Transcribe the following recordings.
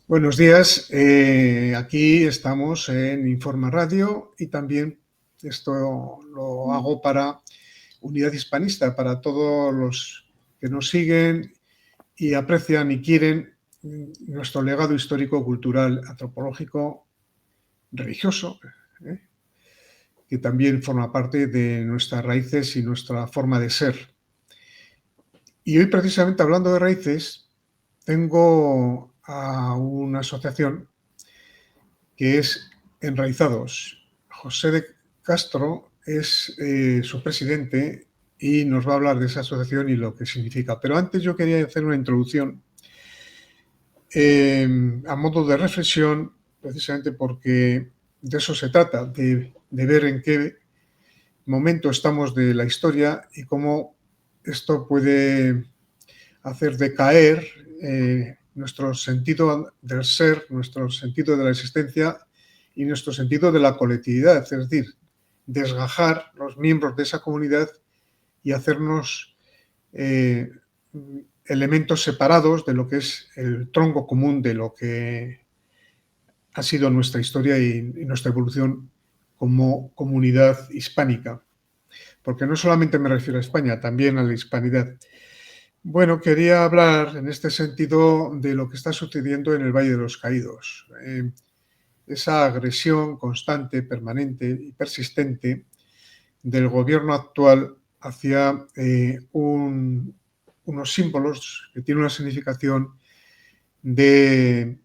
Buenos días, aquí estamos en Informa Radio y también esto lo hago para Unidad Hispanista, para todos los que nos siguen y aprecian y quieren nuestro legado histórico, cultural, antropológico, religioso, ¿eh? Que también forma parte de nuestras raíces y nuestra forma de ser. Y hoy, precisamente hablando de raíces, tengo a una asociación que es Enraizados. José de Castro es su presidente y nos va a hablar de esa asociación y lo que significa. Pero antes yo quería hacer una introducción a modo de reflexión, precisamente porque de eso se trata, de ver en qué momento estamos de la historia y cómo esto puede hacer decaer nuestro sentido del ser, nuestro sentido de la existencia y nuestro sentido de la colectividad, es decir, desgajar los miembros de esa comunidad y hacernos eh, elementos separados de lo que es el tronco común de lo que ha sido nuestra historia y nuestra evolución como comunidad hispánica. Porque no solamente me refiero a España, también a la hispanidad. Bueno, quería hablar en este sentido de lo que está sucediendo en el Valle de los Caídos. Esa agresión constante, permanente y persistente del gobierno actual hacia unos símbolos que tienen una significación de,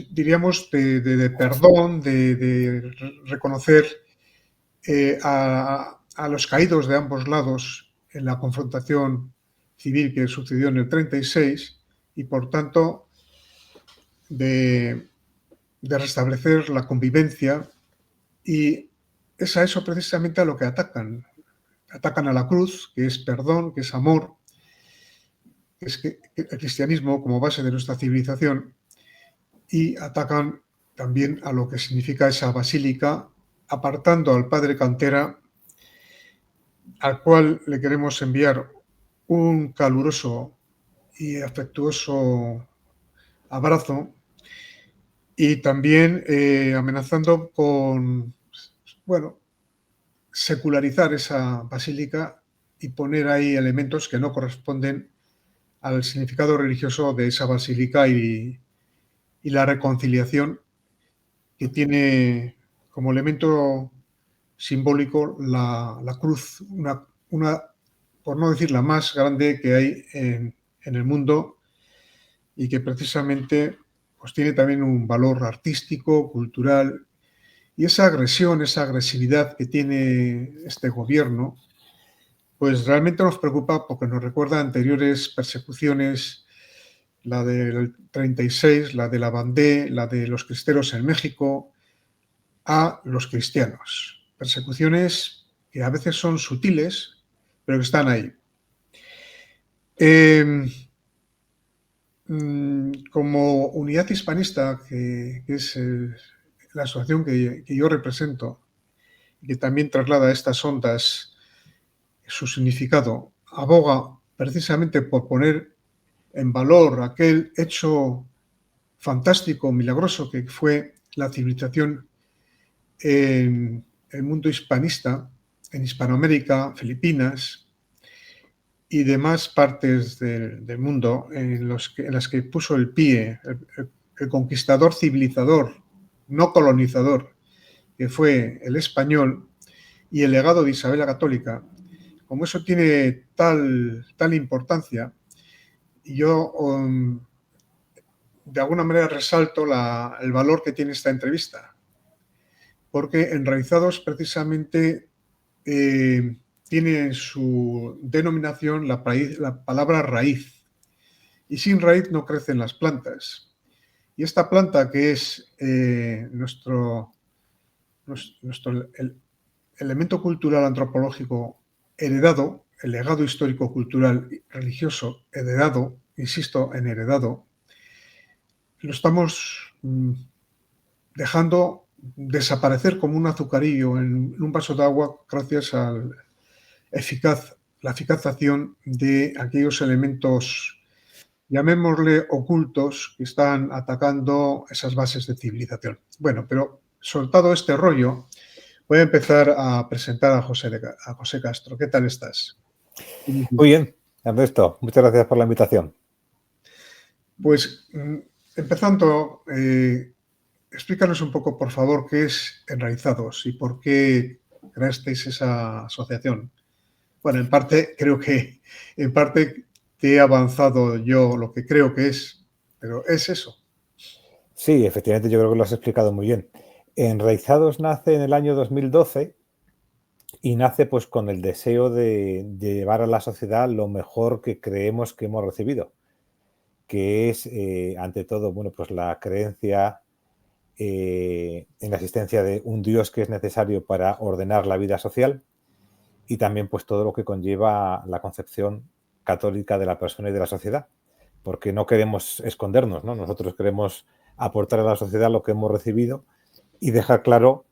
diríamos, de perdón, de reconocer a los caídos de ambos lados en la confrontación civil que sucedió en el 36 y, por tanto, de, de restablecer la convivencia. Y es a eso precisamente a lo que atacan. Atacan a la cruz, que es perdón, que es amor, que es el cristianismo como base de nuestra civilización, y atacan también a lo que significa esa basílica, apartando al padre Cantera, al cual le queremos enviar un caluroso y afectuoso abrazo, y también amenazando con, bueno, secularizar esa basílica y poner ahí elementos que no corresponden al significado religioso de esa basílica y la reconciliación que tiene como elemento simbólico la cruz, una, por no decir la más grande que hay en el mundo, y que precisamente pues, tiene también un valor artístico, cultural, y esa agresión, esa agresividad que tiene este gobierno, pues realmente nos preocupa porque nos recuerda a anteriores persecuciones, la del 36, la de la Bandé, la de los cristeros en México, a los cristianos. Persecuciones que a veces son sutiles, pero que están ahí. Como unidad hispanista, que es la asociación que yo represento, y que también traslada a estas ondas su significado, aboga precisamente por poner en valor aquel hecho fantástico, milagroso que fue la civilización en el mundo hispanista, en Hispanoamérica, Filipinas y demás partes del mundo en las que puso el pie el conquistador civilizador, no colonizador, que fue el español, y el legado de Isabel la Católica. Como eso tiene tal importancia, yo de alguna manera resalto el valor que tiene esta entrevista, porque Enraizados precisamente tiene en su denominación la palabra raíz, y sin raíz no crecen las plantas. Y esta planta, que es nuestro el elemento cultural antropológico heredado, el legado histórico, cultural y religioso heredado, insisto en heredado, lo estamos dejando desaparecer como un azucarillo en un vaso de agua gracias a la eficazación de aquellos elementos llamémosle ocultos, que están atacando esas bases de civilización. Bueno, pero soltado este rollo, voy a empezar a presentar a José Castro. ¿Qué tal estás? Muy bien, Ernesto, muchas gracias por la invitación. Pues empezando, explícanos un poco, por favor, qué es Enraizados y por qué creasteis esa asociación. Bueno, en parte te he avanzado yo lo que creo que es, pero es eso. Sí, efectivamente, yo creo que lo has explicado muy bien. Enraizados nace en el año 2012 y nace pues con el deseo de llevar a la sociedad lo mejor que creemos que hemos recibido, que es, ante todo, bueno, pues la creencia en la existencia de un Dios que es necesario para ordenar la vida social y también pues todo lo que conlleva la concepción católica de la persona y de la sociedad, porque no queremos escondernos, ¿no? Nosotros queremos aportar a la sociedad lo que hemos recibido y dejar claro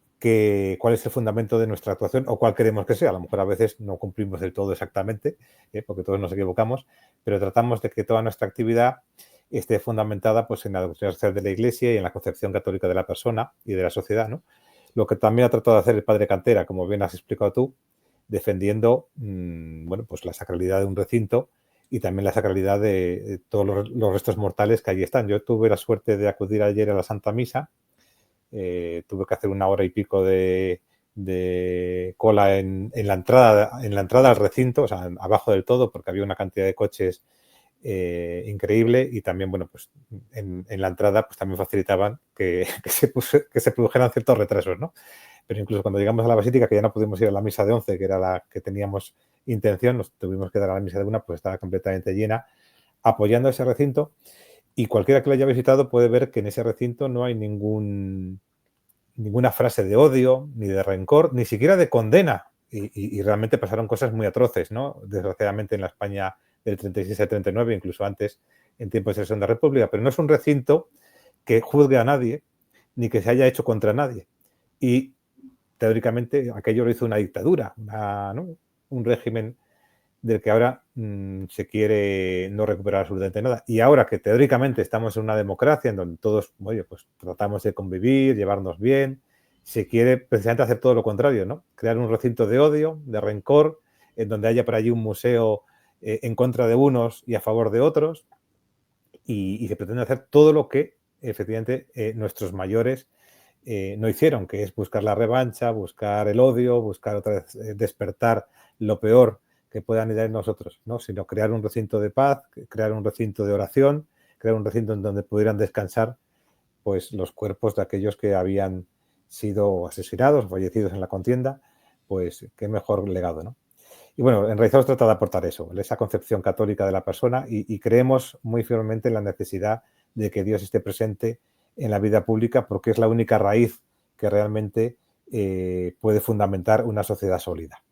cuál es el fundamento de nuestra actuación o cuál queremos que sea. A lo mejor a veces no cumplimos del todo exactamente, porque todos nos equivocamos, pero tratamos de que toda nuestra actividad esté fundamentada pues, en la doctrina social de la Iglesia y en la concepción católica de la persona y de la sociedad, ¿no? Lo que también ha tratado de hacer el padre Cantera, como bien has explicado tú, defendiendo bueno, pues la sacralidad de un recinto y también la sacralidad de todos los restos mortales que allí están. Yo tuve la suerte de acudir ayer a la Santa Misa, tuve que hacer 1 hora y pico de cola en la entrada al recinto, o sea, abajo del todo, porque había una cantidad de coches increíble y también, bueno, pues en la entrada pues también facilitaban que se produjeran ciertos retrasos, ¿no? Pero incluso cuando llegamos a la basílica, que ya no pudimos ir a la misa de 11, que era la que teníamos intención, nos tuvimos que dar a la misa de 1, pues estaba completamente llena, apoyando ese recinto. Y cualquiera que lo haya visitado puede ver que en ese recinto no hay ninguna frase de odio, ni de rencor, ni siquiera de condena. Y realmente pasaron cosas muy atroces, ¿no? Desgraciadamente en la España del 36 al 39, incluso antes, en tiempos de la Segunda República. Pero no es un recinto que juzgue a nadie, ni que se haya hecho contra nadie. Y teóricamente aquello lo hizo una dictadura, ¿no? Un régimen del que ahora se quiere no recuperar absolutamente nada. Y ahora que teóricamente estamos en una democracia en donde todos, oye, pues tratamos de convivir, llevarnos bien, se quiere precisamente hacer todo lo contrario, ¿no? Crear un recinto de odio, de rencor, en donde haya por allí un museo en contra de unos y a favor de otros, y se pretende hacer todo lo que efectivamente nuestros mayores no hicieron, que es buscar la revancha, buscar el odio, buscar otra vez despertar lo peor que puedan ir en nosotros, ¿no? Sino crear un recinto de paz, crear un recinto de oración, crear un recinto en donde pudieran descansar pues los cuerpos de aquellos que habían sido asesinados, fallecidos en la contienda, pues qué mejor legado, ¿no? Y bueno, Enraizados trata de aportar eso, esa concepción católica de la persona y creemos muy firmemente en la necesidad de que Dios esté presente en la vida pública porque es la única raíz que realmente puede fundamentar una sociedad sólida.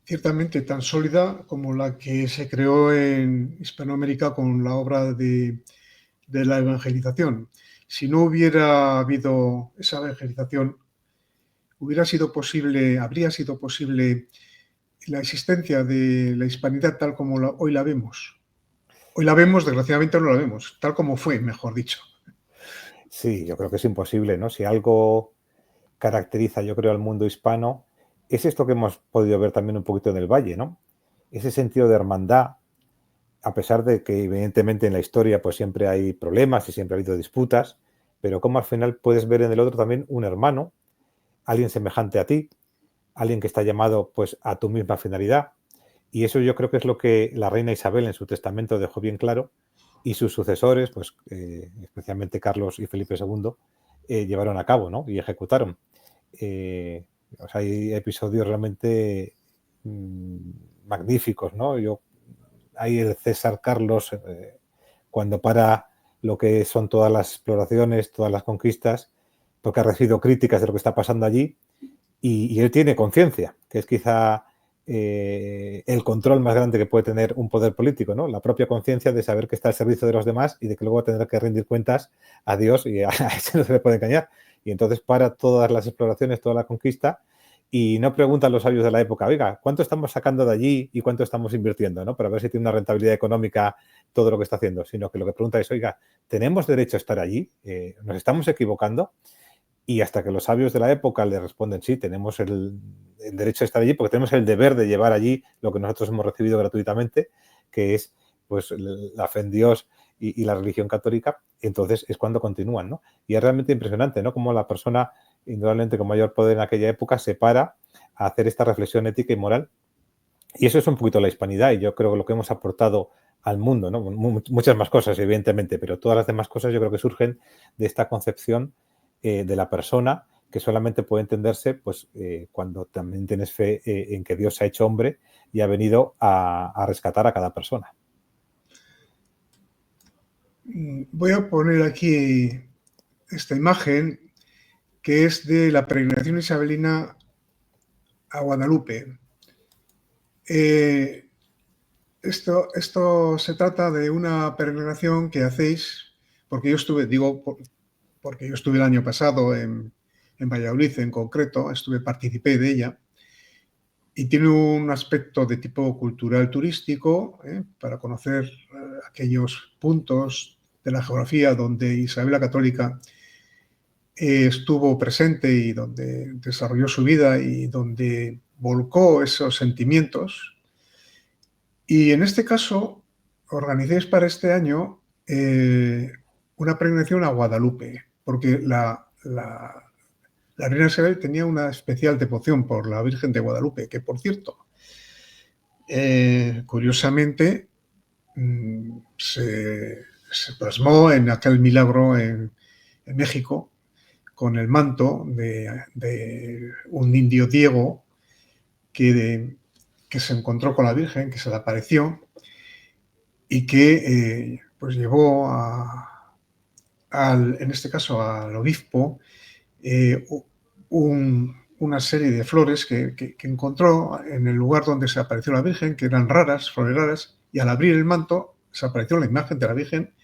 Ciertamente tan sólida como la que se creó en Hispanoamérica con la obra de la evangelización. Si no hubiera habido esa evangelización, habría sido posible la existencia de la hispanidad tal como hoy la vemos. Hoy la vemos, desgraciadamente no la vemos, tal como fue, mejor dicho. Sí, yo creo que es imposible, ¿no? Si algo caracteriza, yo creo, al mundo hispano, es esto que hemos podido ver también un poquito en el Valle, ¿no? Ese sentido de hermandad, a pesar de que evidentemente en la historia pues siempre hay problemas y siempre ha habido disputas, pero como al final puedes ver en el otro también un hermano, alguien semejante a ti, alguien que está llamado pues a tu misma finalidad. Y eso yo creo que es lo que la reina Isabel en su testamento dejó bien claro y sus sucesores, pues especialmente Carlos y Felipe II, llevaron a cabo, ¿no? Y ejecutaron. O sea, hay episodios realmente magníficos, ¿no? Hay el César Carlos cuando para lo que son todas las exploraciones, todas las conquistas, porque ha recibido críticas de lo que está pasando allí y él tiene conciencia, que es quizá el control más grande que puede tener un poder político, ¿no? La propia conciencia de saber que está al servicio de los demás y de que luego va a tener que rendir cuentas a Dios y a ese no se le puede engañar. Y entonces para todas las exploraciones, toda la conquista y no preguntan los sabios de la época, oiga, ¿cuánto estamos sacando de allí y cuánto estamos invirtiendo, ¿no? Para ver si tiene una rentabilidad económica todo lo que está haciendo, sino que lo que pregunta es, oiga, ¿tenemos derecho a estar allí? ¿Nos estamos equivocando? Y hasta que los sabios de la época le responden, sí, tenemos el derecho a estar allí porque tenemos el deber de llevar allí lo que nosotros hemos recibido gratuitamente, que es pues la fe en Dios y la religión católica, entonces es cuando continúan, ¿no? Y es realmente impresionante, ¿no? Como la persona, indudablemente con mayor poder en aquella época, se para a hacer esta reflexión ética y moral. Y eso es un poquito la hispanidad, y yo creo que lo que hemos aportado al mundo, ¿no? Muchas más cosas, evidentemente, pero todas las demás cosas yo creo que surgen de esta concepción de la persona, que solamente puede entenderse pues, cuando también tienes fe en que Dios se ha hecho hombre y ha venido a rescatar a cada persona. Voy a poner aquí esta imagen que es de la peregrinación isabelina a Guadalupe. Esto se trata de una peregrinación que hacéis, porque yo estuve, porque yo estuve el año pasado en Valladolid en concreto, participé de ella, y tiene un aspecto de tipo cultural turístico, para conocer aquellos puntos de la geografía donde Isabel la Católica estuvo presente y donde desarrolló su vida y donde volcó esos sentimientos. Y en este caso, organicéis para este año una peregrinación a Guadalupe, porque la reina Isabel tenía una especial devoción por la Virgen de Guadalupe, que por cierto, curiosamente, se plasmó en aquel milagro en México con el manto de un indio Diego que se encontró con la Virgen, que se le apareció y que pues llevó en este caso al obispo una serie de flores que encontró en el lugar donde se apareció la Virgen, que eran raras, flores raras, y al abrir el manto se apareció la imagen de la Virgen,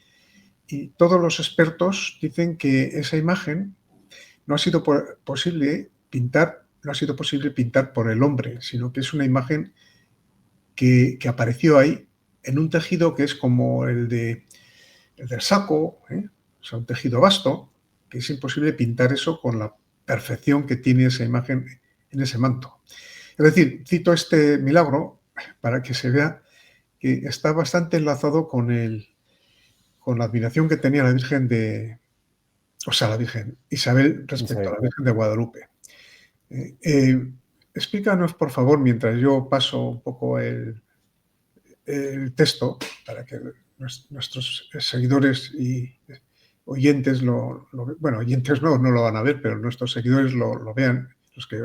y todos los expertos dicen que esa imagen no ha sido posible pintar por el hombre, sino que es una imagen que apareció ahí en un tejido que es como el del saco, o sea, un tejido vasto, que es imposible pintar eso con la perfección que tiene esa imagen en ese manto. Es decir, cito este milagro para que se vea que está bastante enlazado con la admiración que tenía la Virgen la Virgen Isabel respecto a la Virgen de Guadalupe. Explícanos, por favor, mientras yo paso un poco el texto, para que nuestros seguidores y oyentes bueno, oyentes no lo van a ver, pero nuestros seguidores lo vean, los que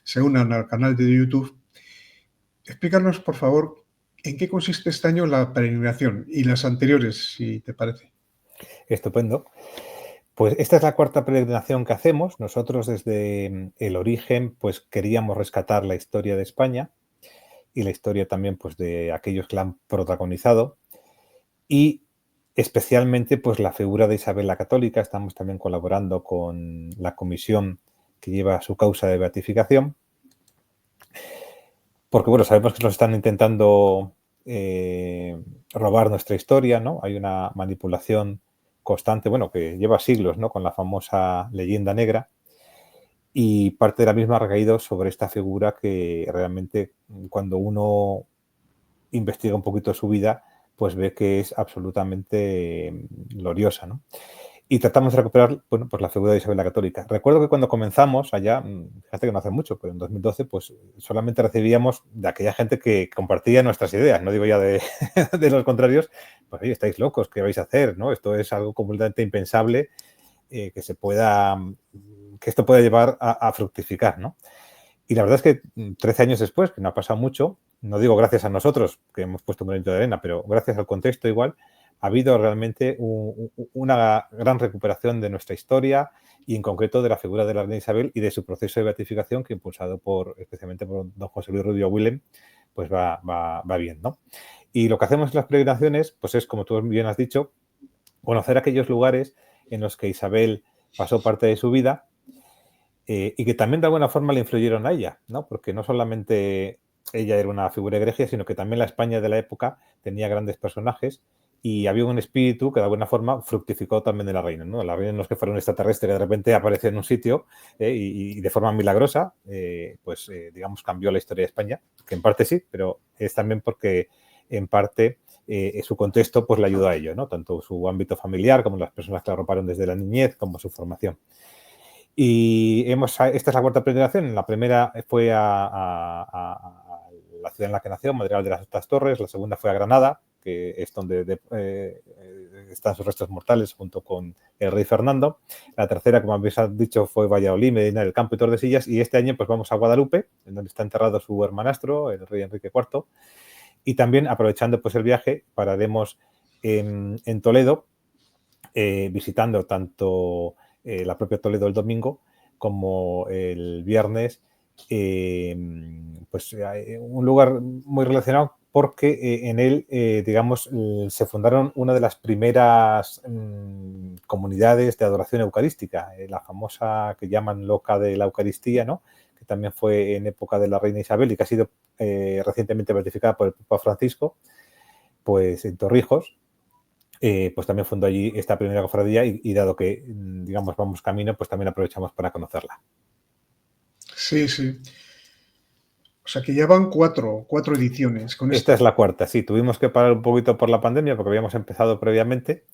se unan al canal de YouTube. Explícanos, por favor, en qué consiste este año la peregrinación y las anteriores, si te parece. Estupendo. Pues esta es la cuarta peregrinación que hacemos. Nosotros desde el origen pues queríamos rescatar la historia de España y la historia también pues de aquellos que la han protagonizado y especialmente pues la figura de Isabel la Católica. Estamos también colaborando con la comisión que lleva su causa de beatificación porque bueno, sabemos que nos están intentando robar nuestra historia, ¿no? Hay una manipulación constante, bueno, que lleva siglos, ¿no? Con la famosa leyenda negra, y parte de la misma ha recaído sobre esta figura que realmente cuando uno investiga un poquito su vida, pues ve que es absolutamente gloriosa, ¿no? Y tratamos de recuperar, bueno, pues la figura de Isabel la Católica. Recuerdo que cuando comenzamos allá, fíjate que no hace mucho, pero en 2012, pues solamente recibíamos de aquella gente que compartía nuestras ideas, no digo ya de, de los contrarios, pues oye, estáis locos, ¿qué vais a hacer? ¿No? Esto es algo completamente impensable que esto pueda llevar a fructificar, ¿no? Y la verdad es que 13 años después, que no ha pasado mucho, no digo gracias a nosotros, que hemos puesto un granito de arena, pero gracias al contexto igual, ha habido realmente una gran recuperación de nuestra historia y en concreto de la figura de la reina Isabel y de su proceso de beatificación que impulsado especialmente por don José Luis Rubio Willem, pues va bien, ¿no? Y lo que hacemos en las peregrinaciones, pues es, como tú bien has dicho, conocer aquellos lugares en los que Isabel pasó parte de su vida y que también de alguna forma le influyeron a ella, ¿no? Porque no solamente ella era una figura egregia, sino que también la España de la época tenía grandes personajes y había un espíritu que de alguna forma fructificó también en la reina, ¿no? La reina no es que fuera un extraterrestre, de repente aparece en un sitio y de forma milagrosa, digamos, cambió la historia de España, que en parte sí, pero es también porque en parte su contexto pues le ayudó a ello, ¿no? Tanto su ámbito familiar como las personas que la arroparon desde la niñez como su formación. Y esta es la cuarta peregrinación. La primera fue a la ciudad en la que nació, Madrigal de las Otras Torres. La segunda fue a Granada, que es donde están sus restos mortales junto con el rey Fernando. La tercera, como habéis dicho, fue Valladolid, Medina del Campo y Tordesillas. Y este año pues vamos a Guadalupe, en donde está enterrado su hermanastro, el rey Enrique IV. Y también, aprovechando pues el viaje, pararemos en Toledo, visitando tanto la propia Toledo el domingo como el viernes, un lugar muy relacionado porque en él, digamos, se fundaron una de las primeras comunidades de adoración eucarística, la famosa que llaman Loca de la Eucaristía, ¿no? Que también fue en época de la reina Isabel y que ha sido recientemente beatificada por el Papa Francisco, pues en Torrijos. Pues también fundó allí esta primera cofradía y dado que, digamos, vamos camino, pues también aprovechamos para conocerla. Sí, sí. O sea que ya van cuatro ediciones con Esta esto. es la cuarta, sí. Tuvimos que parar un poquito por la pandemia porque habíamos empezado previamente,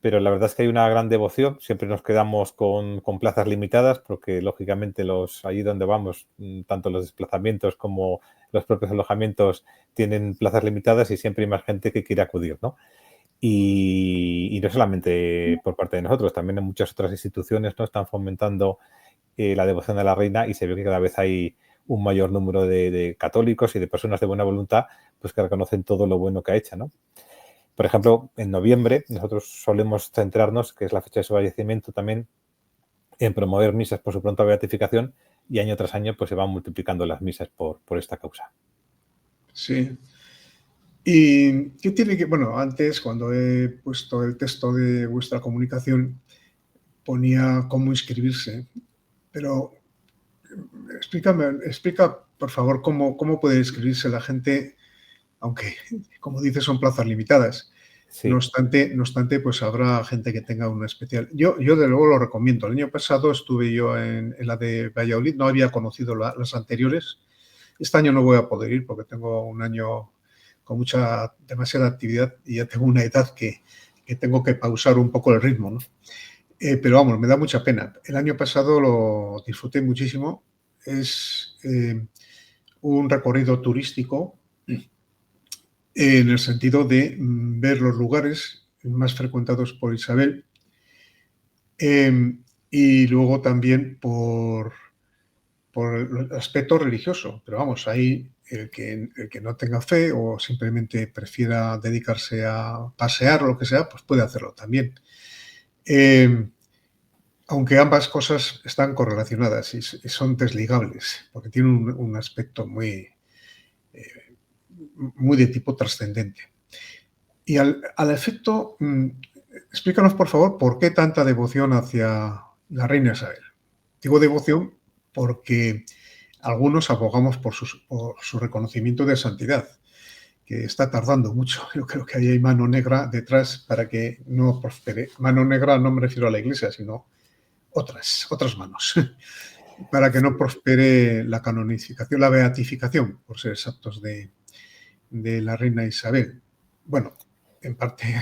pero la verdad es que hay una gran devoción. Siempre nos quedamos con plazas limitadas porque, lógicamente, allí donde vamos, tanto los desplazamientos como los propios alojamientos tienen plazas limitadas y siempre hay más gente que quiere acudir, ¿no? Y no solamente por parte de nosotros, también en muchas otras instituciones, ¿no? Están fomentando la devoción a la reina y se ve que cada vez hay un mayor número de católicos y de personas de buena voluntad pues que reconocen todo lo bueno que ha hecho, ¿no? Por ejemplo, en noviembre nosotros solemos centrarnos, que es la fecha de su fallecimiento, también en promover misas por su pronta beatificación y año tras año pues se van multiplicando las misas por esta causa. Sí. ¿Y qué tiene que...? Bueno, antes, cuando he puesto el texto de vuestra comunicación, ponía cómo inscribirse, pero explica, por favor, cómo puede inscribirse la gente, aunque, como dices, son plazas limitadas. No Sí. obstante, pues habrá gente que tenga una especial. Yo de luego lo recomiendo. El año pasado estuve yo en la de Valladolid, no había conocido las anteriores. Este año no voy a poder ir porque tengo un año con demasiada actividad y ya tengo una edad que tengo que pausar un poco el ritmo, ¿no? Pero vamos, me da mucha pena. El año pasado lo disfruté muchísimo. Es un recorrido turístico en el sentido de ver los lugares más frecuentados por Isabel y luego también por el aspecto religioso. Pero vamos, ahí el que no tenga fe o simplemente prefiera dedicarse a pasear o lo que sea, pues puede hacerlo también. Aunque ambas cosas están correlacionadas y son desligables, porque tienen un aspecto muy de tipo trascendente. Y al efecto, explícanos, por favor, por qué tanta devoción hacia la reina Isabel. Digo devoción porque algunos abogamos por su reconocimiento de santidad, que está tardando mucho. Yo creo que ahí hay mano negra detrás para que no prospere. Mano negra no me refiero a la Iglesia, sino otras manos, para que no prospere la canonificación, la beatificación, por ser exactos, de la reina Isabel. Bueno, en parte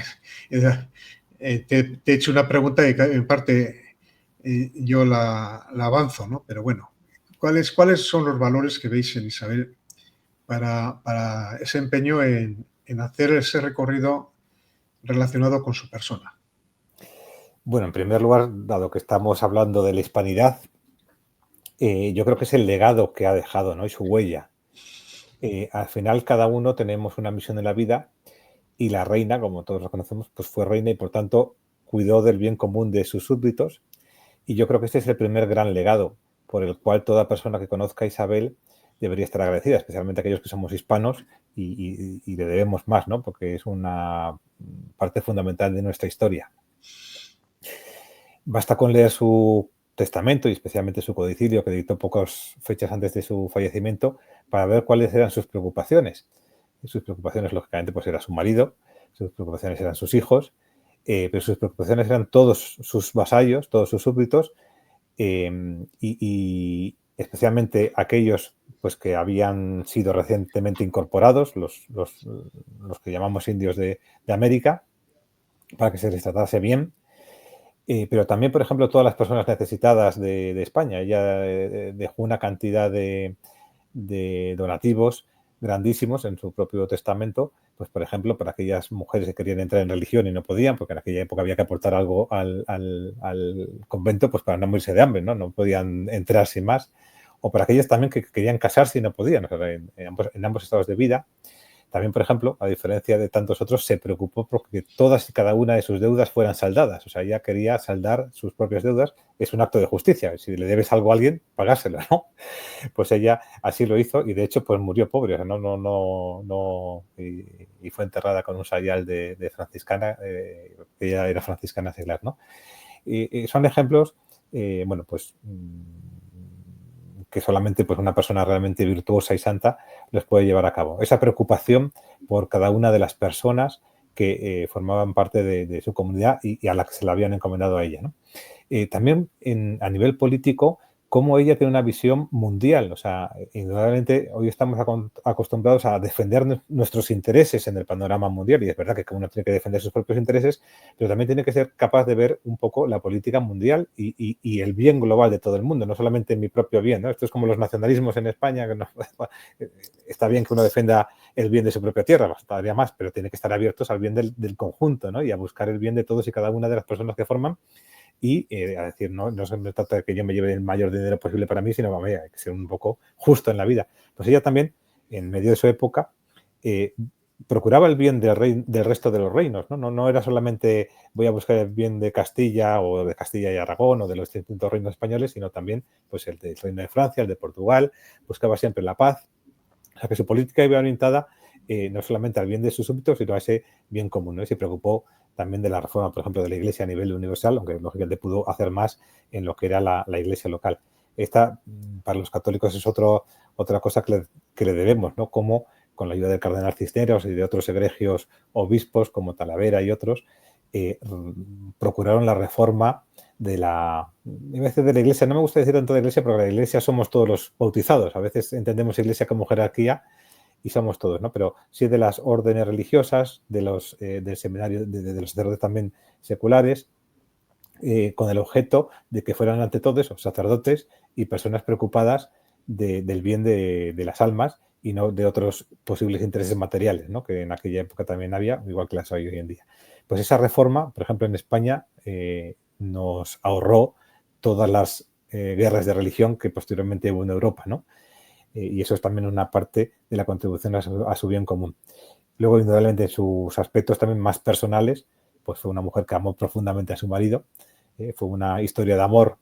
te he hecho una pregunta y en parte yo la avanzo, ¿no? Pero bueno, ¿cuáles son los valores que veis en Isabel para ese empeño en hacer ese recorrido relacionado con su persona? Bueno, en primer lugar, dado que estamos hablando de la hispanidad, yo creo que es el legado que ha dejado, ¿no? Y su huella. Al final, cada uno tenemos una misión en la vida y la reina, como todos lo conocemos, pues fue reina y por tanto cuidó del bien común de sus súbditos. Y yo creo que este es el primer gran legado por el cual toda persona que conozca a Isabel debería estar agradecida, especialmente aquellos que somos hispanos y le debemos más, ¿no? Porque es una parte fundamental de nuestra historia. Basta con leer su testamento y especialmente su codicilio, que dictó pocas fechas antes de su fallecimiento, para ver cuáles eran sus preocupaciones. Y sus preocupaciones, lógicamente, pues era su marido, sus preocupaciones eran sus hijos, pero sus preocupaciones eran todos sus vasallos, todos sus súbditos, y especialmente aquellos pues, que habían sido recientemente incorporados, los que llamamos indios de América, para que se les tratase bien. Pero también, por ejemplo, todas las personas necesitadas de España. Ella dejó una cantidad de donativos grandísimos en su propio testamento, pues por ejemplo, para aquellas mujeres que querían entrar en religión y no podían, porque en aquella época había que aportar algo al convento, pues para no morirse de hambre, ¿no? No podían entrar sin más. O para aquellas también que querían casarse y no podían, o sea, en ambos estados de vida. También, por ejemplo, a diferencia de tantos otros, se preocupó porque todas y cada una de sus deudas fueran saldadas. O sea, ella quería saldar sus propias deudas. Es un acto de justicia. Si le debes algo a alguien, pagárselo, ¿no? Pues ella así lo hizo y de hecho pues murió pobre. O sea, y fue enterrada con un sayal de franciscana, que ella era franciscana seglar, ¿no? Y son ejemplos, bueno, pues que solamente pues, una persona realmente virtuosa y santa los puede llevar a cabo. Esa preocupación por cada una de las personas que formaban parte de su comunidad y a la que se la habían encomendado a ella, ¿no? También a nivel político, cómo ella tiene una visión mundial. O sea, indudablemente hoy estamos acostumbrados a defender nuestros intereses en el panorama mundial y es verdad que cada uno tiene que defender sus propios intereses, pero también tiene que ser capaz de ver un poco la política mundial y el bien global de todo el mundo, no solamente mi propio bien, ¿no? Esto es como los nacionalismos en España, que no, está bien que uno defienda el bien de su propia tierra, bastaría más, pero tiene que estar abiertos al bien del conjunto, ¿no? Y a buscar el bien de todos y cada una de las personas que forman y a decir, no se me trata de que yo me lleve el mayor dinero posible para mí, sino que hay que ser un poco justo en la vida. Pues ella también, en medio de su época, procuraba el bien del resto de los reinos, ¿no? No era solamente voy a buscar el bien de Castilla o de Castilla y Aragón o de los distintos reinos españoles, sino también pues, el del reino de Francia, el de Portugal, buscaba siempre la paz. O sea, que su política iba orientada no solamente al bien de sus súbditos, sino a ese bien común, ¿no? Y se preocupó también de la reforma, por ejemplo, de la Iglesia a nivel universal, aunque lógicamente pudo hacer más en lo que era la Iglesia local. Esta, para los católicos, es otra cosa que le debemos, ¿no? Como con la ayuda del cardenal Cisneros y de otros egregios obispos como Talavera y otros, procuraron la reforma de a veces de la Iglesia. No me gusta decir tanto de la Iglesia, porque la Iglesia somos todos los bautizados. A veces entendemos Iglesia como jerarquía y somos todos, ¿no? Pero sí de las órdenes religiosas, del seminario, de los sacerdotes también seculares, con el objeto de que fueran ante todo esos sacerdotes y personas preocupadas del bien de las almas y no de otros posibles intereses materiales, ¿no? Que en aquella época también había, igual que las hay hoy en día. Pues esa reforma, por ejemplo, en España nos ahorró todas las guerras de religión que posteriormente hubo en Europa, ¿no? Y eso es también una parte de la contribución a su bien común. Luego, indudablemente, en sus aspectos también más personales, pues fue una mujer que amó profundamente a su marido, fue una historia de amor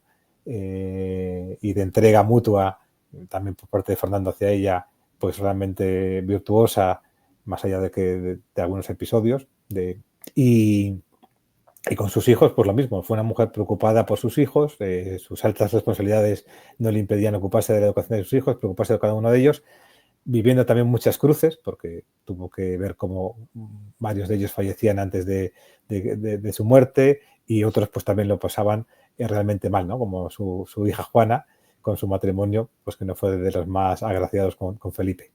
y de entrega mutua, también por parte de Fernando hacia ella, pues realmente virtuosa, más allá de algunos episodios. Y con sus hijos, pues lo mismo, fue una mujer preocupada por sus hijos, sus altas responsabilidades no le impedían ocuparse de la educación de sus hijos, preocuparse de cada uno de ellos, viviendo también muchas cruces, porque tuvo que ver cómo varios de ellos fallecían antes de su muerte y otros pues también lo pasaban realmente mal, ¿no? Como su hija Juana, con su matrimonio, pues que no fue de los más agraciados con Felipe.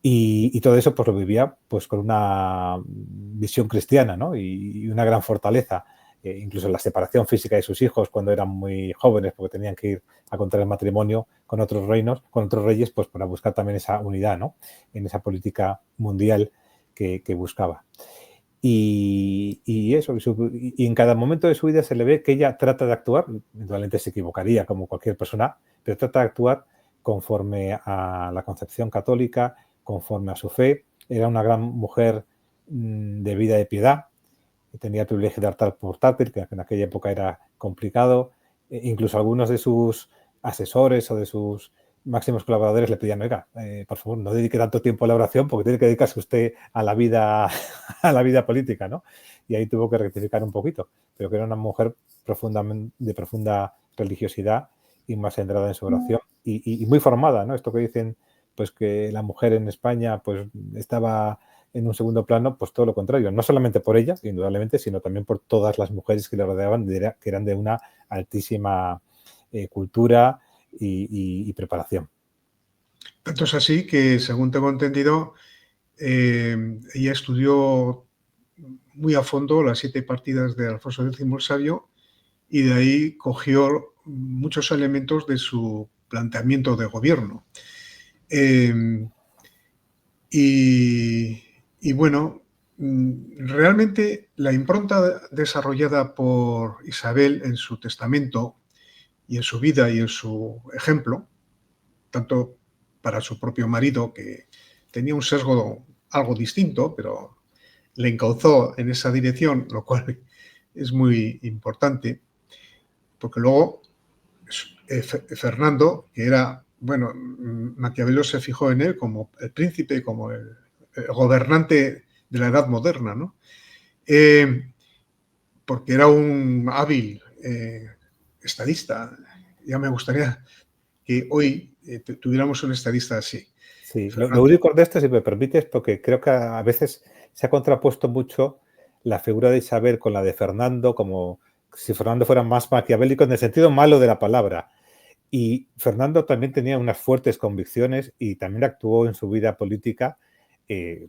Y todo eso pues lo vivía pues con una visión cristiana, ¿no? Y una gran fortaleza. Incluso la separación física de sus hijos cuando eran muy jóvenes, porque tenían que ir a contraer matrimonio con otros reinos, con otros reyes, pues para buscar también esa unidad, ¿no? En esa política mundial que buscaba. Y eso, y en cada momento de su vida se le ve que ella trata de actuar, eventualmente se equivocaría como cualquier persona, pero trata de actuar conforme a la concepción católica, conforme a su fe. Era una gran mujer de vida de piedad, tenía el privilegio de altar portátil, que en aquella época era complicado. Incluso algunos de sus asesores o de sus máximos colaboradores le pedían, oiga, por favor, no dedique tanto tiempo a la oración porque tiene que dedicarse usted a la vida, a la vida política, ¿no? Y ahí tuvo que rectificar un poquito, pero que era una mujer de profunda religiosidad y más centrada en su oración y muy formada, ¿no? Esto que dicen, pues que la mujer en España pues estaba en un segundo plano, pues todo lo contrario, no solamente por ella, indudablemente, sino también por todas las mujeres que le rodeaban, que eran de una altísima cultura y preparación. Tanto es así que, según tengo entendido, ella estudió muy a fondo las 7 partidas de Alfonso X el Sabio y de ahí cogió muchos elementos de su planteamiento de gobierno. Y bueno, realmente la impronta desarrollada por Isabel en su testamento y en su vida y en su ejemplo, tanto para su propio marido, que tenía un sesgo algo distinto, pero le encauzó en esa dirección, lo cual es muy importante, porque luego Fernando, que era, bueno, Maquiavelo se fijó en él como el príncipe, como el gobernante de la edad moderna, ¿no? Porque era un hábil estadista. Ya me gustaría que hoy tuviéramos un estadista así. Sí, lo único de esto, si me permites, porque creo que a veces se ha contrapuesto mucho la figura de Isabel con la de Fernando, como si Fernando fuera más maquiavélico en el sentido malo de la palabra. Y Fernando también tenía unas fuertes convicciones y también actuó en su vida política,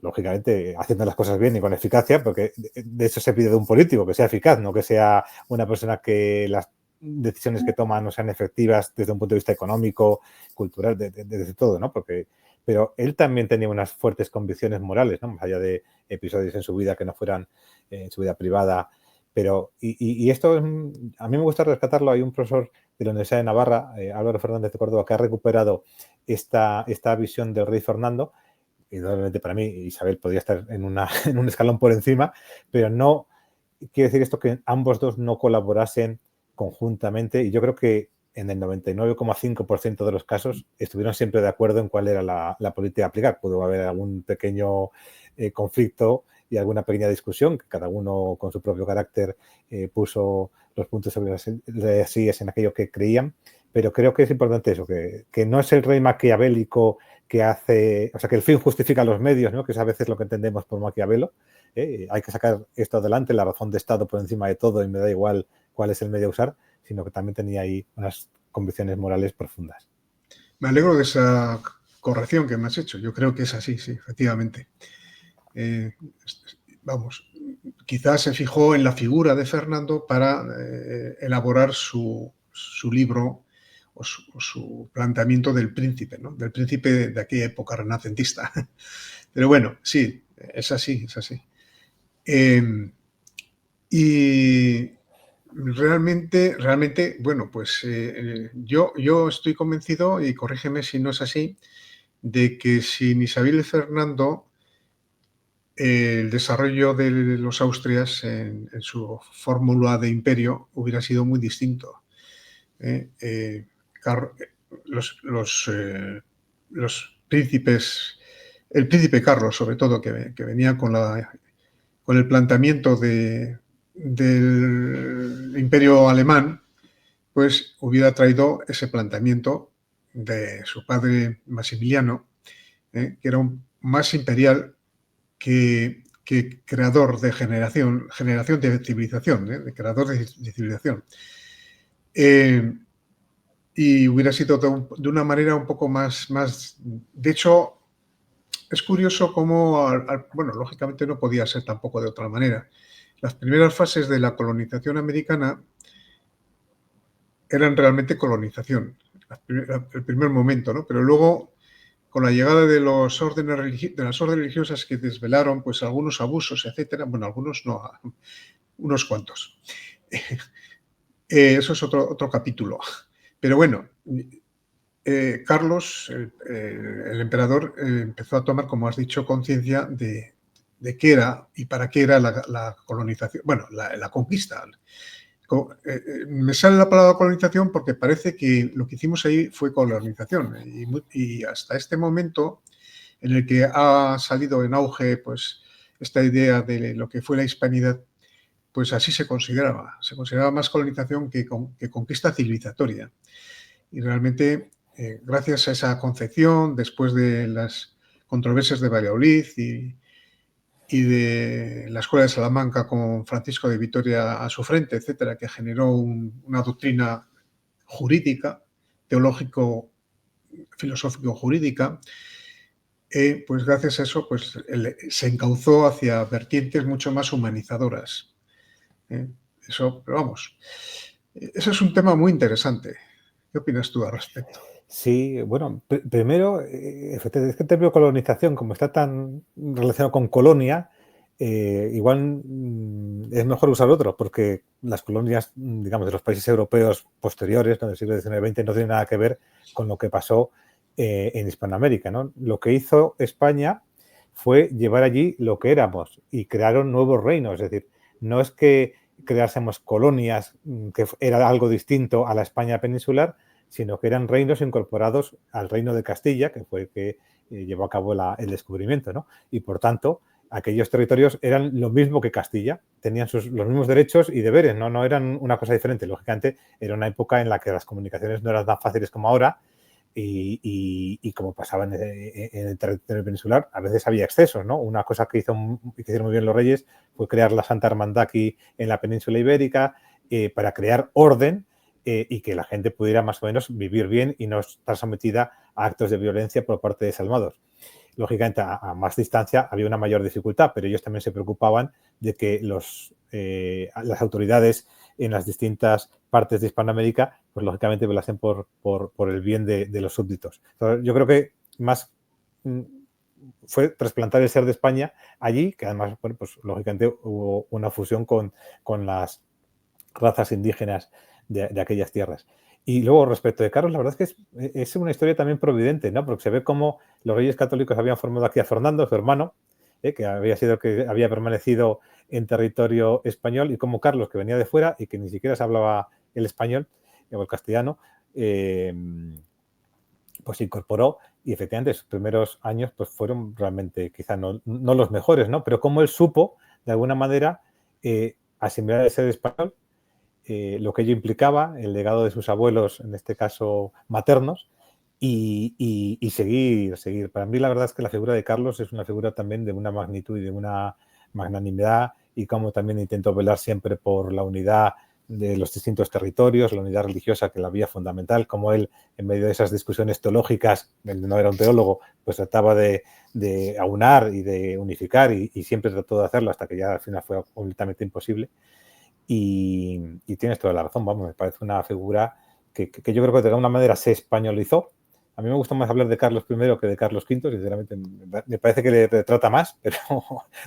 lógicamente haciendo las cosas bien y con eficacia, porque de eso se pide de un político, que sea eficaz, no que sea una persona que las decisiones que toma no sean efectivas desde un punto de vista económico, cultural, desde todo, ¿no? Pero él también tenía unas fuertes convicciones morales, ¿no? Más allá de episodios en su vida que no fueran en su vida privada. Pero, y esto a mí me gusta rescatarlo. Hay un profesor de la Universidad de Navarra, Álvaro Fernández de Córdoba, que ha recuperado esta visión del rey Fernando. Indudablemente para mí Isabel podría estar en un escalón por encima, pero no quiere decir esto que ambos dos no colaborasen conjuntamente, y yo creo que en el 99,5% de los casos estuvieron siempre de acuerdo en cuál era la política a aplicar. Pudo haber algún pequeño conflicto y alguna pequeña discusión, que cada uno con su propio carácter puso los puntos sobre las sillas en aquello que creían, pero creo que es importante eso, que no es el rey maquiavélico que hace, o sea, que el fin justifica los medios, ¿no? Que es a veces lo que entendemos por Maquiavelo. Hay que sacar esto adelante, la razón de Estado por encima de todo, y me da igual cuál es el medio a usar, sino que también tenía ahí unas convicciones morales profundas. Me alegro de esa corrección que me has hecho. Yo creo que es así, sí, efectivamente. Vamos, quizás se fijó en la figura de Fernando para elaborar su libro o su planteamiento del príncipe, ¿no? Del príncipe de aquella época renacentista. Pero bueno, sí, es así, es así. Y realmente, bueno, pues yo estoy convencido, y corrígeme si no es así, de que sin Isabel y Fernando el desarrollo de los Austrias en su fórmula de imperio hubiera sido muy distinto. Los príncipes, el príncipe Carlos, sobre todo, que venía con el planteamiento del imperio alemán, pues hubiera traído ese planteamiento de su padre Maximiliano, que era más imperial que creador de generación de civilización, de creador de civilización. Y hubiera sido de una manera un poco más. De hecho, es curioso cómo, bueno, lógicamente no podía ser tampoco de otra manera. Las primeras fases de la colonización americana eran realmente colonización, el primer momento, ¿no? Pero luego, con la llegada de las órdenes religiosas que desvelaron pues algunos abusos, etcétera, bueno, algunos no, unos cuantos. Eso es otro capítulo. Pero bueno, Carlos, el emperador, empezó a tomar, como has dicho, conciencia de qué era y para qué era la colonización, bueno, la conquista. Me sale la palabra colonización porque parece que lo que hicimos ahí fue colonización, y hasta este momento en el que ha salido en auge pues esta idea de lo que fue la hispanidad, pues así se consideraba más colonización que conquista civilizatoria. Y realmente, gracias a esa concepción, después de las controversias de Valladolid y de la Escuela de Salamanca con Francisco de Vitoria a su frente, etcétera, que generó una doctrina jurídica, teológico, filosófico-jurídica, pues gracias a eso pues, se encauzó hacia vertientes mucho más humanizadoras. Eso, pero vamos, eso es un tema muy interesante. ¿Qué opinas tú al respecto? Sí, bueno, primero, efectivamente, es que el término colonización, como está tan relacionado con colonia, igual es mejor usar otro, porque las colonias, digamos, de los países europeos posteriores, ¿no?, del siglo XIX-XX, no tienen nada que ver con lo que pasó en Hispanoamérica, ¿no? Lo que hizo España fue llevar allí lo que éramos y crearon nuevos reinos, es decir, no es que creásemos colonias, que era algo distinto a la España peninsular, sino que eran reinos incorporados al reino de Castilla, que fue el que llevó a cabo el descubrimiento, ¿no? Y por tanto, aquellos territorios eran lo mismo que Castilla, tenían los mismos derechos y deberes, no eran una cosa diferente. Lógicamente, era una época en la que las comunicaciones no eran tan fáciles como ahora y como pasaba en el territorio peninsular, a veces había excesos, ¿no? Una cosa que hicieron muy bien los reyes fue crear la Santa Hermandad aquí en la península ibérica para crear orden y que la gente pudiera más o menos vivir bien y no estar sometida a actos de violencia por parte de desalmados. Lógicamente, a más distancia había una mayor dificultad, pero ellos también se preocupaban de que las autoridades en las distintas partes de Hispanoamérica, pues lógicamente velasen por el bien de los súbditos. Entonces, yo creo que más fue trasplantar el ser de España allí, que además, bueno, pues lógicamente hubo una fusión con las razas indígenas de aquellas tierras. Y luego, respecto de Carlos, la verdad es que es una historia también providente, ¿no? Porque se ve cómo los reyes católicos habían formado aquí a Fernando, su hermano, que había sido que había permanecido en territorio español, y como Carlos, que venía de fuera y que ni siquiera se hablaba el español o el castellano, pues se incorporó y efectivamente sus primeros años pues fueron realmente quizá no los mejores, ¿no? Pero como él supo, de alguna manera, asimilar el ser español, lo que ello implicaba, el legado de sus abuelos, en este caso maternos, y seguir. Para mí la verdad es que la figura de Carlos es una figura también de una magnitud y de una magnanimidad, y como también intentó velar siempre por la unidad de los distintos territorios, la unidad religiosa, que la había fundamental, como él, en medio de esas discusiones teológicas, él no era un teólogo, pues trataba de aunar y de unificar, y siempre trató de hacerlo hasta que ya al final fue completamente imposible. Y tienes toda la razón, vamos, me parece una figura que yo creo que de alguna manera se españolizó. A mí me gusta más hablar de Carlos I que de Carlos V, sinceramente me parece que le retrata más, pero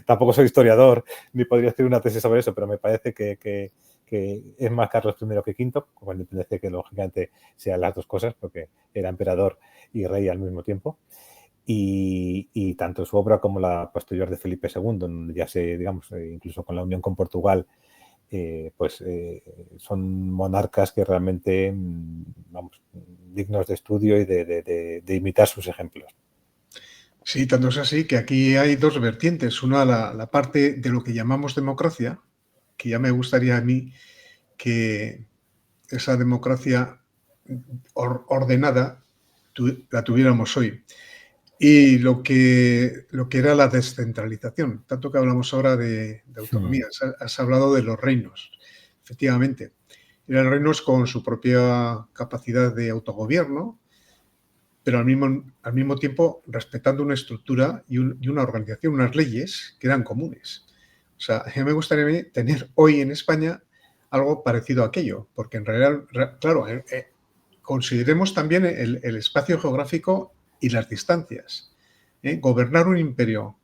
tampoco soy historiador ni podría hacer una tesis sobre eso, pero me parece que es más Carlos I que V, con independencia que lógicamente sean las dos cosas, porque era emperador y rey al mismo tiempo. Y tanto su obra como la posterior de Felipe II, donde ya se, digamos, incluso con la unión con Portugal, son monarcas que realmente, vamos, dignos de estudio y de imitar sus ejemplos. Sí, tanto es así que aquí hay dos vertientes. Una, la parte de lo que llamamos democracia, que ya me gustaría a mí que esa democracia ordenada la tuviéramos hoy. Y lo que era la descentralización, tanto que hablamos ahora de autonomías. Has hablado de los reinos, efectivamente. Eran reinos con su propia capacidad de autogobierno, pero al mismo tiempo respetando una estructura y una organización, unas leyes que eran comunes. O sea, a mí me gustaría tener hoy en España algo parecido a aquello, porque en realidad, claro, consideremos también el espacio geográfico y las distancias. Gobernar un imperio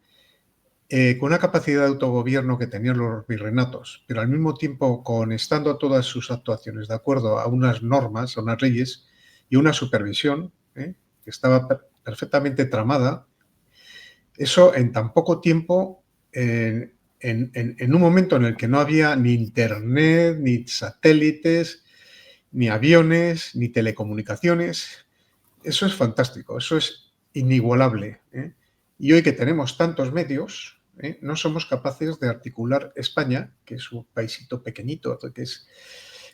con una capacidad de autogobierno que tenían los virreinatos, pero al mismo tiempo estando todas sus actuaciones de acuerdo a unas normas, a unas leyes y una supervisión que estaba perfectamente tramada, eso en tan poco tiempo, en un momento en el que no había ni internet, ni satélites, ni aviones, ni telecomunicaciones, eso es fantástico, eso es inigualable. Y hoy que tenemos tantos medios, No somos capaces de articular España, que es un paísito pequeñito, que es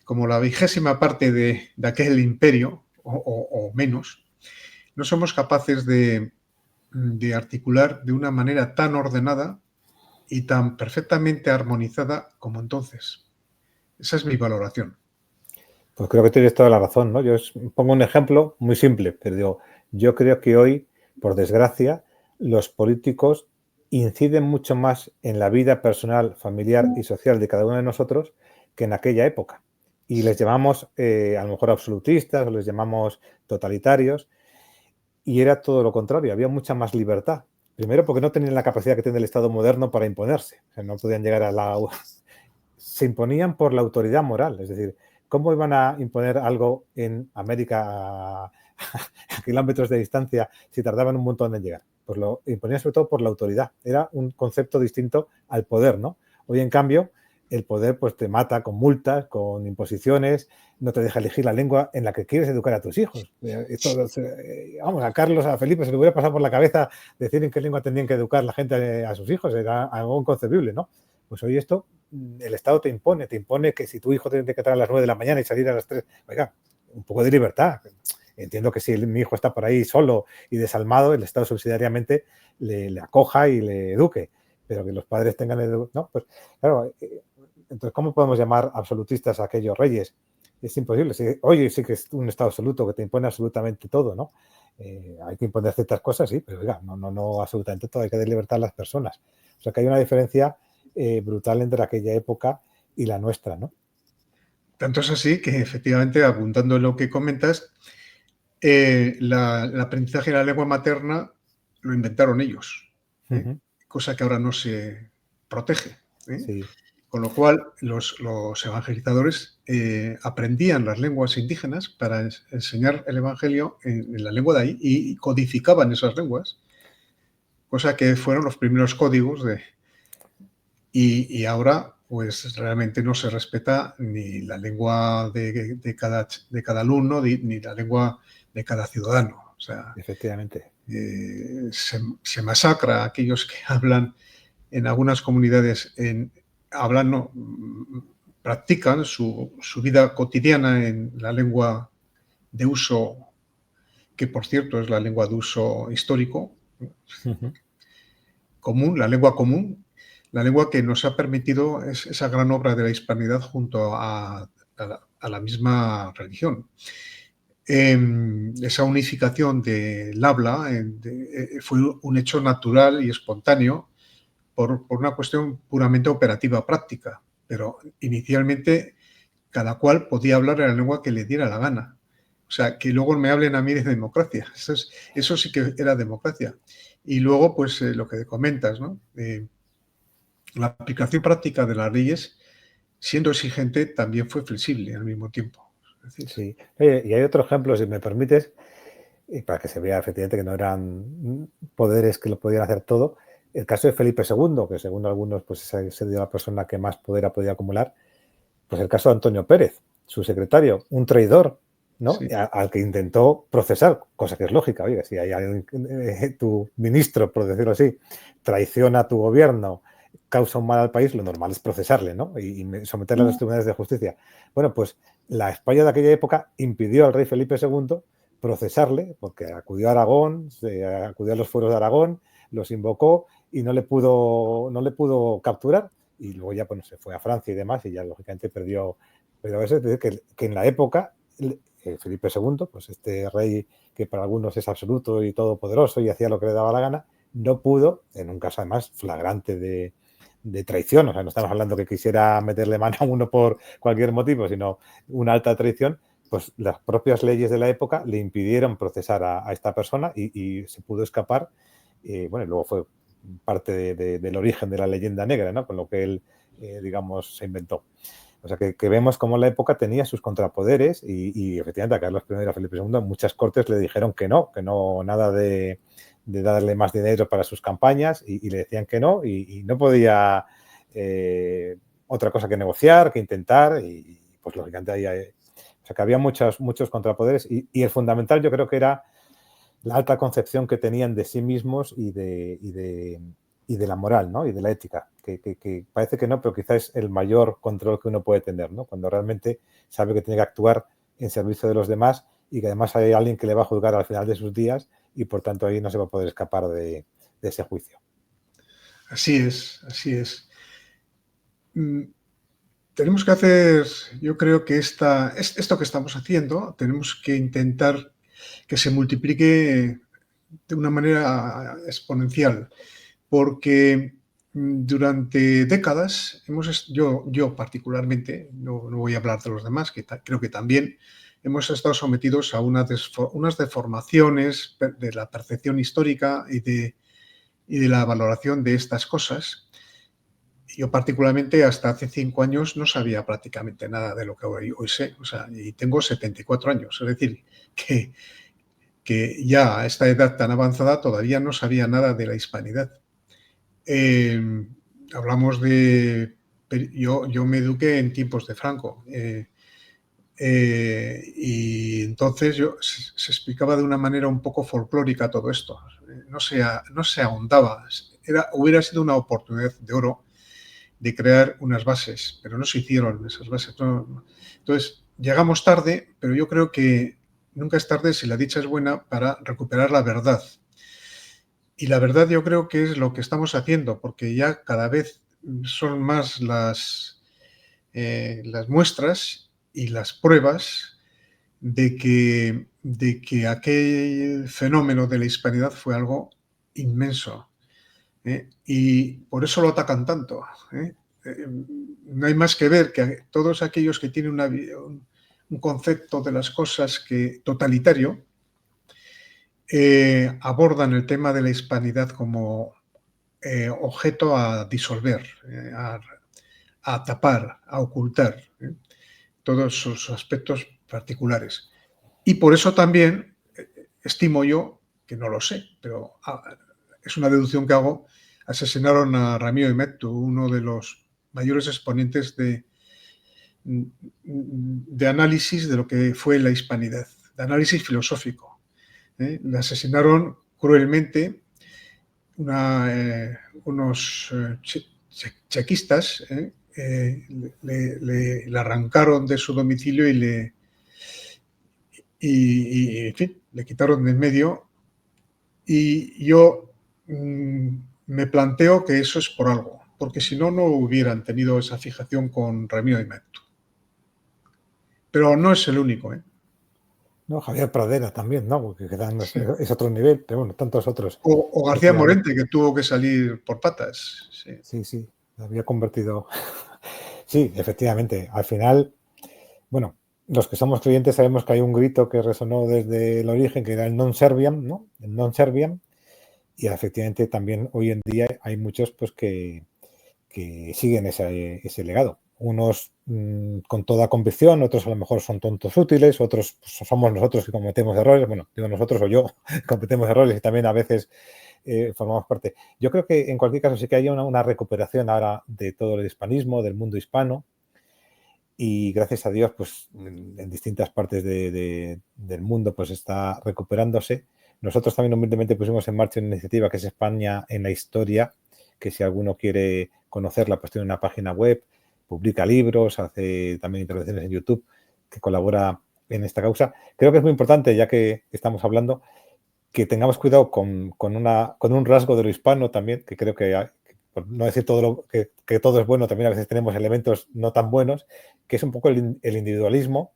como la 20ª parte de aquel imperio, o menos. No somos capaces de articular de una manera tan ordenada y tan perfectamente armonizada como entonces. Esa es mi valoración. Pues creo que tienes toda la razón, ¿no? Yo pongo un ejemplo muy simple, pero digo, yo creo que hoy, por desgracia, los políticos inciden mucho más en la vida personal, familiar y social de cada uno de nosotros que en aquella época. Y les llamamos a lo mejor absolutistas o les llamamos totalitarios, y era todo lo contrario, había mucha más libertad. Primero porque no tenían la capacidad que tiene el Estado moderno para imponerse, o sea, no podían llegar a la... Se imponían por la autoridad moral, es decir, ¿cómo iban a imponer algo en América a kilómetros de distancia si tardaban un montón en llegar? Pues lo imponían sobre todo por la autoridad. Era un concepto distinto al poder, ¿no? Hoy, en cambio, el poder pues te mata con multas, con imposiciones, no te deja elegir la lengua en la que quieres educar a tus hijos. Esto, vamos, a Carlos, a Felipe se le hubiera pasado por la cabeza decir en qué lengua tendrían que educar la gente a sus hijos. Era algo inconcebible, ¿no? Pues hoy esto, el Estado te impone que si tu hijo tiene que entrar a las 9 de la mañana y salir a las 3, oiga, un poco de libertad. Entiendo que si mi hijo está por ahí solo y desalmado, el Estado subsidiariamente le acoja y le eduque, pero que los padres tengan no, pues claro, entonces, ¿cómo podemos llamar absolutistas a aquellos reyes? Es imposible. Oye, sí que es un Estado absoluto que te impone absolutamente todo, ¿no? Hay que imponer ciertas cosas, sí, pero oiga, no absolutamente todo, hay que dar libertad a las personas. O sea que hay una diferencia brutal entre aquella época y la nuestra, ¿no? Tanto es así que, efectivamente, apuntando en lo que comentas, el aprendizaje de la lengua materna lo inventaron ellos, cosa que ahora no se protege. Sí. Con lo cual, los evangelizadores aprendían las lenguas indígenas para enseñar el evangelio en la lengua de ahí y codificaban esas lenguas, cosa que fueron los primeros códigos y ahora, pues realmente no se respeta ni la lengua de cada alumno ni la lengua de cada ciudadano. O sea, Efectivamente. se masacra a aquellos que hablan en algunas comunidades, no, practican su vida cotidiana en la lengua de uso, que por cierto es la lengua de uso histórico, común, la lengua que nos ha permitido esa gran obra de la hispanidad junto a la misma religión. Esa unificación del habla fue un hecho natural y espontáneo por una cuestión puramente operativa, práctica, pero inicialmente cada cual podía hablar en la lengua que le diera la gana. O sea, que luego me hablen a mí de democracia. Eso sí que era democracia. Y luego, pues lo que comentas, ¿no? La aplicación práctica de las leyes, siendo exigente, también fue flexible al mismo tiempo. Es decir, Sí. Oye, y hay otro ejemplo, si me permites, para que se vea efectivamente que no eran poderes que lo podían hacer todo. El caso de Felipe II, que según algunos pues se dio la persona que más poder ha podido acumular, pues el caso de Antonio Pérez, su secretario, un traidor, ¿no? sí. Al que intentó procesar, cosa que es lógica. Oiga, si hay alguien, tu ministro, por decirlo así, traiciona a tu gobierno, causa un mal al país, lo normal es procesarle, ¿no? Y someterle a los tribunales de justicia. Bueno, pues la España de aquella época impidió al rey Felipe II procesarle, porque acudió a Aragón, acudió a los fueros de Aragón, los invocó y no le pudo capturar. Y luego ya pues, se fue a Francia y demás, y ya lógicamente perdió. Pero eso es decir que en la época, Felipe II, pues este rey que para algunos es absoluto y todopoderoso y hacía lo que le daba la gana, no pudo, en un caso además flagrante de traición, o sea, no estamos hablando que quisiera meterle mano a uno por cualquier motivo, sino una alta traición, pues las propias leyes de la época le impidieron procesar a esta persona y se pudo escapar. Bueno, y luego fue parte del origen de la leyenda negra, ¿no? Con lo que él, digamos, se inventó. O sea, que vemos cómo la época tenía sus contrapoderes y efectivamente a Carlos I y a Felipe II en muchas cortes le dijeron que no, nada de darle más dinero para sus campañas y le decían que no y no podía otra cosa que negociar, que intentar y pues lógicamente ahí hay, o sea, que había muchos contrapoderes y el fundamental yo creo que era la alta concepción que tenían de sí mismos y de y de la moral, ¿no? Y de la ética, que parece que no, pero quizás es el mayor control que uno puede tener, ¿no? Cuando realmente sabe que tiene que actuar en servicio de los demás y que además hay alguien que le va a juzgar al final de sus días y por tanto ahí no se va a poder escapar de ese juicio. Así es, así es. Tenemos que hacer, yo creo que esto que estamos haciendo, tenemos que intentar que se multiplique de una manera exponencial, porque durante décadas yo particularmente, no voy a hablar de los demás, que creo que también hemos estado sometidos a unas deformaciones de la percepción histórica y de la valoración de estas cosas. Yo particularmente hasta hace 5 años no sabía prácticamente nada de lo que hoy sé, o sea, y tengo 74 años, es decir, que ya a esta edad tan avanzada todavía no sabía nada de la hispanidad. Hablamos de... Yo me eduqué en tiempos de Franco y entonces se explicaba de una manera un poco folclórica todo esto. No se ahondaba. Hubiera sido una oportunidad de oro de crear unas bases, pero no se hicieron esas bases. No. Entonces, llegamos tarde, pero yo creo que nunca es tarde si la dicha es buena para recuperar la verdad. Y la verdad yo creo que es lo que estamos haciendo, porque ya cada vez son más las muestras y las pruebas de que aquel fenómeno de la hispanidad fue algo inmenso. Y por eso lo atacan tanto. No hay más que ver que todos aquellos que tienen un concepto de las cosas totalitario, abordan el tema de la hispanidad como objeto a disolver, a tapar, a ocultar todos sus aspectos particulares. Y por eso también estimo yo, que no lo sé, pero es una deducción que hago, asesinaron a Ramiro de Mettu, uno de los mayores exponentes de análisis de lo que fue la hispanidad, de análisis filosófico. Le asesinaron cruelmente unos chequistas, le arrancaron de su domicilio y en fin, le quitaron de en medio. Y yo me planteo que eso es por algo, porque si no, no hubieran tenido esa fijación con Ramiro de Mettu. Pero no es el único, ¿eh? No, Javier Pradera también, ¿no? Porque es otro nivel, pero bueno, tantos otros. O García Morente, que tuvo que salir por patas. Sí, había convertido. Sí, efectivamente. Al final, bueno, los que somos creyentes sabemos que hay un grito que resonó desde el origen, que era el non serviam, ¿no? El non serviam. Y efectivamente también hoy en día hay muchos pues que siguen ese legado. Unos con toda convicción, otros a lo mejor son tontos útiles, otros pues, somos nosotros que cometemos errores. Bueno, digo nosotros o yo, cometemos errores y también a veces formamos parte. Yo creo que en cualquier caso sí que hay una recuperación ahora de todo el hispanismo, del mundo hispano, y gracias a Dios, pues en distintas partes del mundo pues está recuperándose. Nosotros también humildemente pusimos en marcha una iniciativa que es España en la Historia, que si alguno quiere conocerla, pues tiene una página web, publica libros, hace también intervenciones en YouTube, que colabora en esta causa. Creo que es muy importante, ya que estamos hablando, que tengamos cuidado con un rasgo de lo hispano también, que creo que, por no decir que todo es bueno, también a veces tenemos elementos no tan buenos, que es un poco el individualismo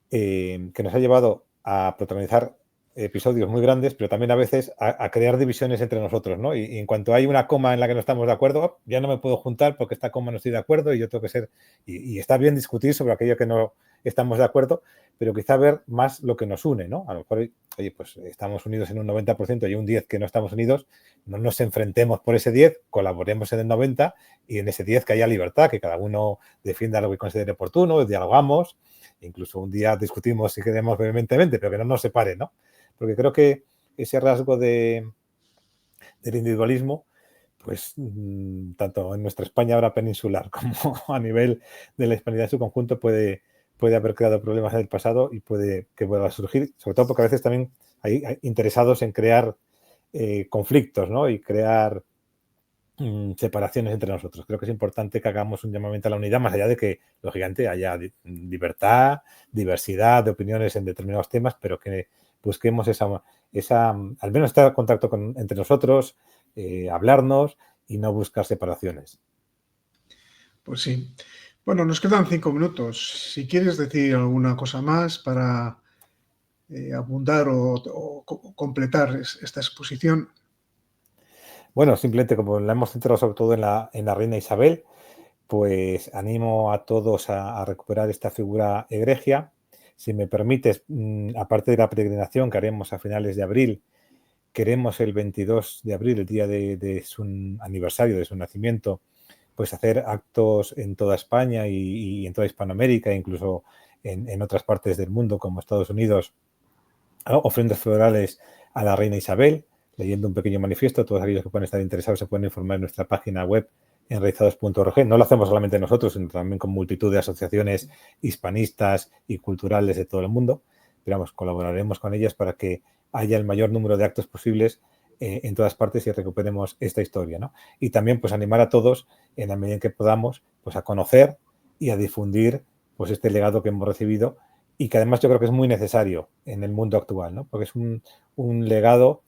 que nos ha llevado a protagonizar episodios muy grandes, pero también a veces a crear divisiones entre nosotros, ¿no? Y en cuanto hay una coma en la que no estamos de acuerdo, ya no me puedo juntar porque esta coma no estoy de acuerdo y yo tengo que ser... Y está bien discutir sobre aquello que no estamos de acuerdo, pero quizá ver más lo que nos une, ¿no? A lo mejor, oye, pues estamos unidos en un 90% y un 10 que no estamos unidos, no nos enfrentemos por ese 10, colaboremos en el 90 y en ese 10 que haya libertad, que cada uno defienda lo que considere oportuno, dialogamos, incluso un día discutimos si queremos vehementemente, pero que no nos separe, ¿no? Porque creo que ese rasgo del individualismo, pues tanto en nuestra España ahora peninsular como a nivel de la hispanidad en su conjunto puede haber creado problemas en el pasado y puede que vuelva a surgir, sobre todo porque a veces también hay interesados en crear conflictos, ¿no? Y crear separaciones entre nosotros. Creo que es importante que hagamos un llamamiento a la unidad, más allá de que, lógicamente, haya libertad, diversidad de opiniones en determinados temas, pero que busquemos al menos estar en contacto entre nosotros, hablarnos y no buscar separaciones. Pues sí. Bueno, nos quedan 5 minutos. Si quieres decir alguna cosa más para abundar o completar esta exposición. Bueno, simplemente como la hemos centrado sobre todo en la reina Isabel, pues animo a todos a recuperar esta figura egregia. Si me permites, aparte de la peregrinación que haremos a finales de abril, queremos el 22 de abril, el día de su aniversario, de su nacimiento, pues hacer actos en toda España y en toda Hispanoamérica, incluso en otras partes del mundo como Estados Unidos, ofrendas florales a la reina Isabel, leyendo un pequeño manifiesto. Todos aquellos que puedan estar interesados se pueden informar en nuestra página web enraizados.org. No lo hacemos solamente nosotros, sino también con multitud de asociaciones hispanistas y culturales de todo el mundo. Pero vamos, colaboraremos con ellas para que haya el mayor número de actos posibles en todas partes y recuperemos esta historia, ¿no? Y también pues animar a todos, en la medida en que podamos, pues a conocer y a difundir pues este legado que hemos recibido y que además yo creo que es muy necesario en el mundo actual, ¿no? Porque es un legado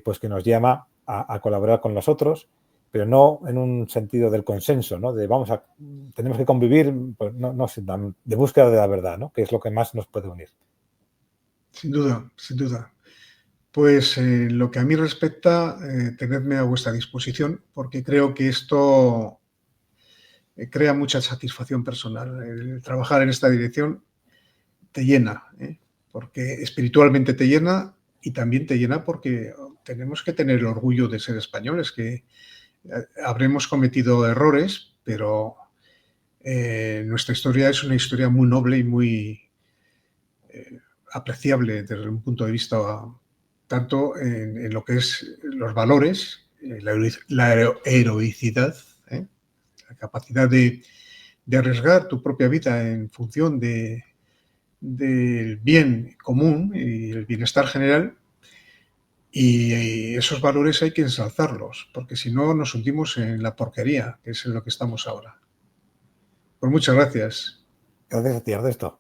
pues que nos llama a colaborar con los otros, pero no en un sentido del consenso, ¿no? Tenemos que convivir, pues no, de búsqueda de la verdad, ¿no? Que es lo que más nos puede unir. Sin duda, sin duda. Pues lo que a mí respecta, tenedme a vuestra disposición, porque creo que esto crea mucha satisfacción personal. El trabajar en esta dirección te llena, porque espiritualmente te llena y también te llena porque tenemos que tener el orgullo de ser españoles, que habremos cometido errores, pero nuestra historia es una historia muy noble y muy apreciable desde un punto de vista tanto en lo que es los valores, la heroicidad, la capacidad de arriesgar tu propia vida en función del bien común y el bienestar general. Y esos valores hay que ensalzarlos, porque si no nos hundimos en la porquería, que es en lo que estamos ahora. Pues muchas gracias. Gracias a ti, Ernesto.